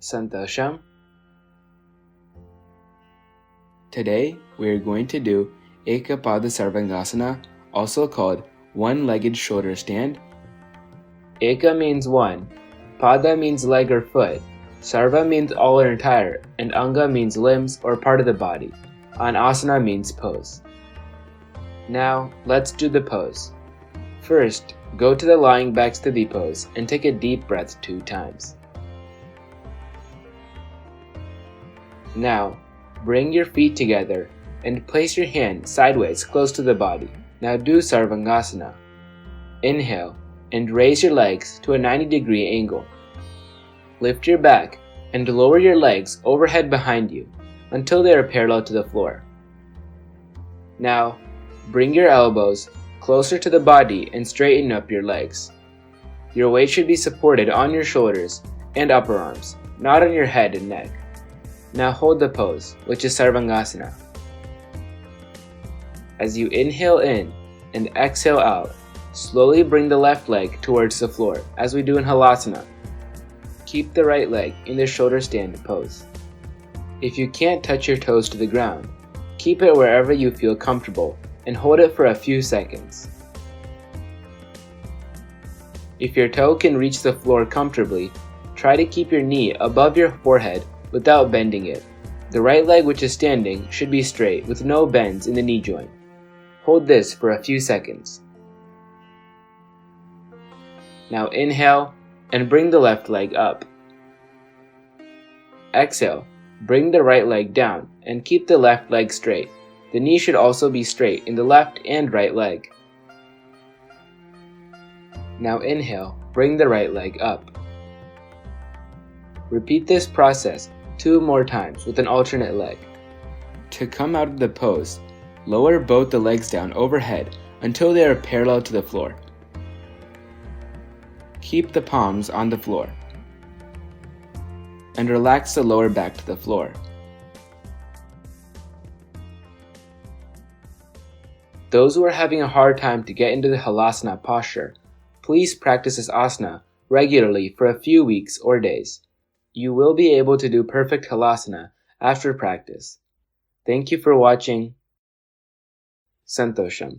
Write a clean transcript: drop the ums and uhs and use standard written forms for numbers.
Santosham. Today we are going to do Ekapada Sarvangasana, also called one-legged shoulder stand. Eka means one, Pada means leg or foot, Sarva means all or entire, and Anga means limbs or part of the body. Asana means pose. Now let's do the pose. First, go to the lying back sthiti pose and take a deep breath 2 times. Now, bring your feet together and place your hand sideways close to the body. Now do Sarvangasana. Inhale and raise your legs to a 90-degree angle. Lift your back and lower your legs overhead behind you until they are parallel to the floor. Now, bring your elbows closer to the body and straighten up your legs. Your weight should be supported on your shoulders and upper arms, not on your head and neck. Now hold the pose, which is Sarvangasana. As you inhale in and exhale out, slowly bring the left leg towards the floor, as we do in Halasana. Keep the right leg in the shoulder stand pose. If you can't touch your toes to the ground, keep it wherever you feel comfortable and hold it for a few seconds. If your toe can reach the floor comfortably, try to keep your knee above your forehead without bending it. The right leg, which is standing, should be straight with no bends in the knee joint. Hold this for a few seconds. Now inhale and bring the left leg up. Exhale, bring the right leg down and keep the left leg straight. The knee should also be straight in the left and right leg. Now inhale, bring the right leg up. Repeat this process 2 more times with an alternate leg. To come out of the pose, lower both the legs down overhead until they are parallel to the floor. Keep the palms on the floor and relax the lower back to the floor. Those who are having a hard time to get into the Halasana posture, please practice this asana regularly for a few weeks or days. You will be able to do perfect Halasana after practice. Thank you for watching. Santosham.